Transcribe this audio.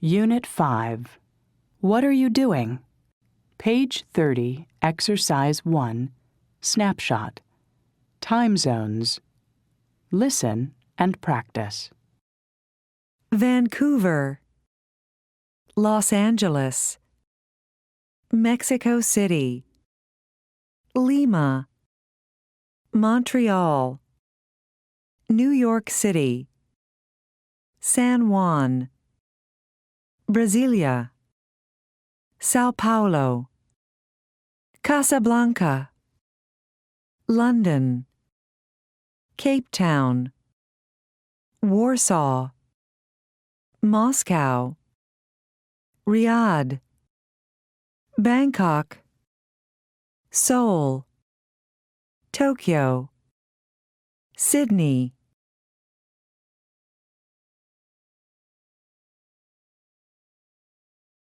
Unit 5. What are you doing? Page 30, Exercise 1, Snapshot. Time zones. Listen and practice. Vancouver, Los Angeles, Mexico City, Lima, Montreal, New York City, San Juan, Brasilia, Sao Paulo, Casablanca, London, Cape Town, Warsaw, Moscow, Riyadh, Bangkok, Seoul, Tokyo, Sydney,